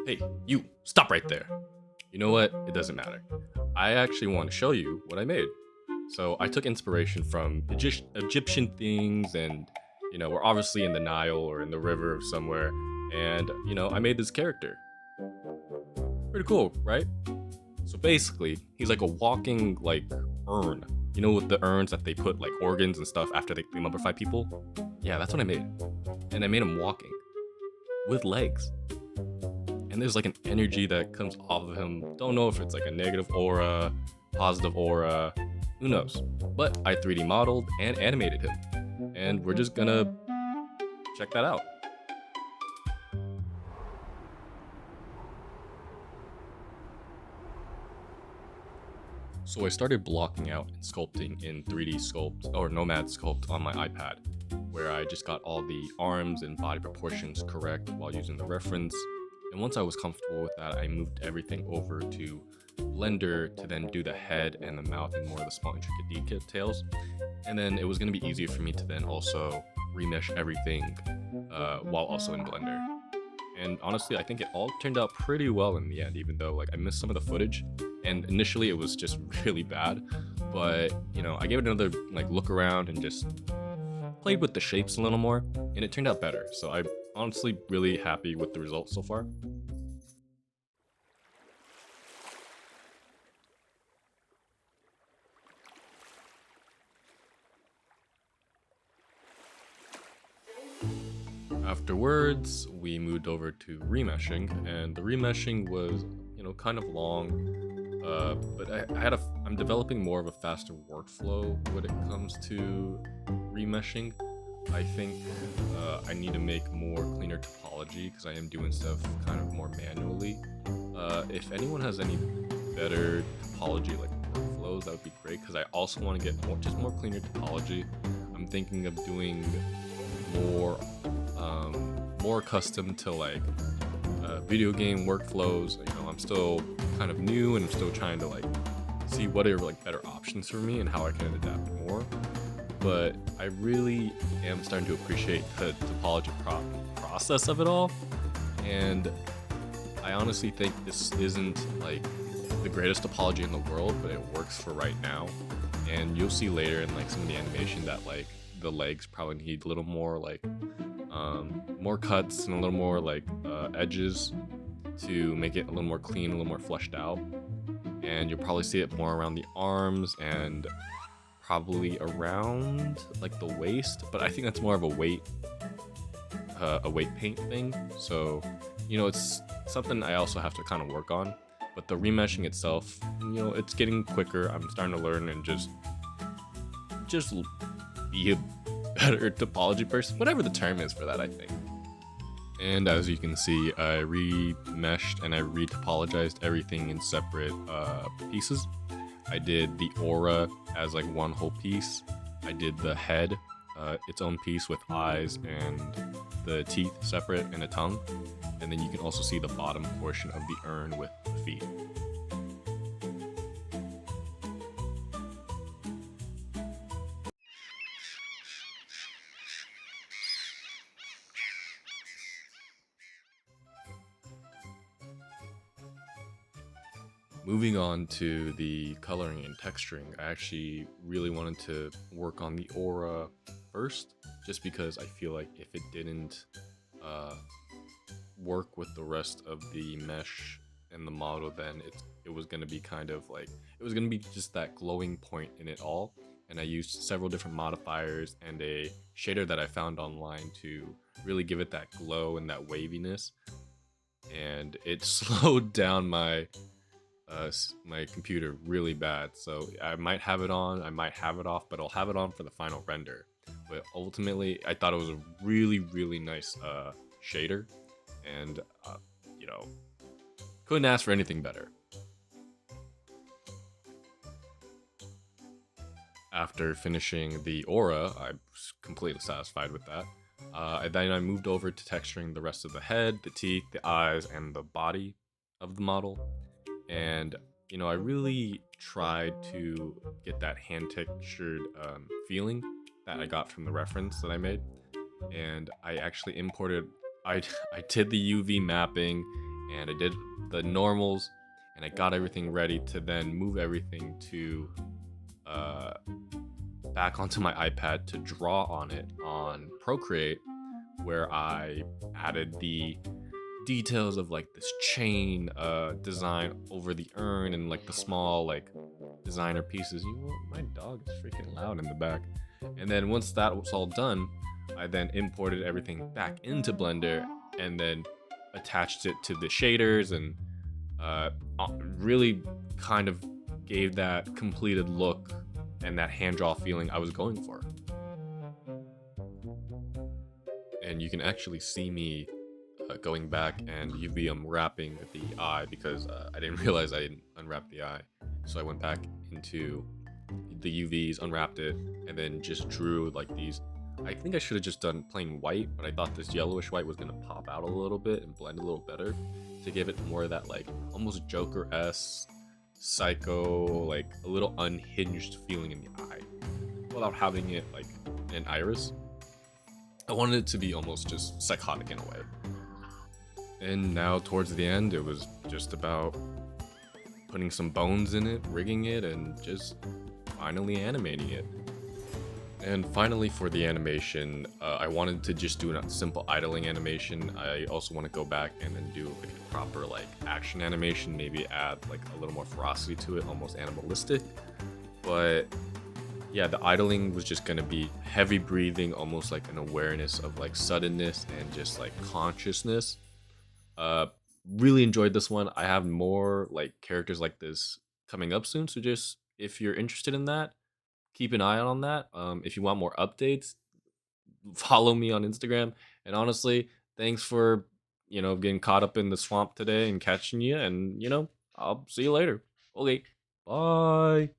Hey, you, stop right there. You know what? It doesn't matter. I actually want to show you what I made. So I took inspiration from Egyptian things, and we're obviously in the Nile or in the river somewhere, and I made this character. Pretty cool, right? So basically, he's like a walking like urn. You know, with the urns that they put like organs and stuff after they mummify people? Yeah, that's what I made. And I made him walking with legs. And there's like an energy that comes off of him. Don't know if it's like a negative aura, positive aura, who knows. But I 3D modeled and animated him. And we're just gonna check that out. So I started blocking out and sculpting in 3D Sculpt or Nomad Sculpt on my iPad, where I just got all the arms and body proportions correct while using the reference. And once I was comfortable with that, I moved everything over to Blender to then do the head and the mouth and more of the small intricate details. And then it was going to be easier for me to then also remesh everything while also in Blender. And honestly, I think it all turned out pretty well in the end, even though like I missed some of the footage. And initially it was just really bad, but I gave it another like look around and just played with the shapes a little more, and it turned out better. So I'm honestly really happy with the results so far. Afterwards, we moved over to remeshing, and the remeshing was, kind of long. But I'm developing more of a faster workflow when it comes to remeshing. I think I need to make more cleaner topology because I am doing stuff kind of more manually. If anyone has any better topology like workflows, that would be great because I also want to get more cleaner topology. I'm thinking of doing more more accustomed to like video game workflows. I'm still kind of new and I'm still trying to like see what are like better options for me and how I can adapt more. But I really am starting to appreciate the topology process of it all, and I honestly think this isn't like the greatest topology in the world, but it works for right now. And you'll see later in like some of the animation that like the legs probably need a little more like more cuts and a little more like edges to make it a little more clean, a little more fleshed out. And you'll probably see it more around the arms and probably around like the waist, but I think that's more of a weight paint thing. So it's something I also have to kind of work on. But the remeshing itself, it's getting quicker. I'm starting to learn and just be a better topology person, whatever the term is for that, I think. And as you can see, I remeshed and I retopologized everything in separate pieces. I did the aura as like one whole piece. I did the head, its own piece with eyes and the teeth separate and a tongue. And then you can also see the bottom portion of the urn with the feet. Moving on to the coloring and texturing, I actually really wanted to work on the aura first, just because I feel like if it didn't uh, work with the rest of the mesh and the model, then it was going to be kind of like, it was going to be just that glowing point in it all. And I used several different modifiers and a shader that I found online to really give it that glow and that waviness. And it slowed down my computer really bad, so I might have it on, I might have it off, but I'll have it on for the final render. But ultimately, I thought it was a really nice shader, and you know, couldn't ask for anything better. After finishing the aura, I was completely satisfied with that. And then I moved over to texturing the rest of the head, the teeth, the eyes, and the body of the model. And I really tried to get that hand textured feeling that I got from the reference that I made. And I actually imported, I, I did the UV mapping and I did the normals, and I got everything ready to then move everything to uh, back onto my iPad to draw on it on Procreate, where I added the details of like this chain design over the urn and like the small like designer pieces. My dog is freaking loud in the back. And then once that was all done, I then imported everything back into Blender and then attached it to the shaders and really kind of gave that completed look and that hand draw feeling I was going for. And you can actually see me going back and UV unwrapping the eye because I didn't realize I didn't unwrap the eye. So I went back into the UVs, unwrapped it, and then just drew like these. I think I should have just done plain white, but I thought this yellowish white was gonna pop out a little bit and blend a little better to give it more of that like almost Joker-esque, psycho, like a little unhinged feeling in the eye without having it like an iris. I wanted it to be almost just psychotic in a way. And now towards the end, it was just about putting some bones in it, rigging it, and just finally animating it. And finally for the animation, I wanted to just do a simple idling animation. I also want to go back and then do like a proper like action animation, maybe add like a little more ferocity to it, almost animalistic. But yeah, the idling was just gonna be heavy breathing, almost like an awareness of like suddenness and just like consciousness. Uh, really enjoyed this one. I have more like characters like this coming up soon, so just if you're interested in that, keep an eye out on that. If you want more updates, follow me on Instagram. And honestly, thanks for getting caught up in the swamp today and catching you. And I'll see you later. Okay, bye.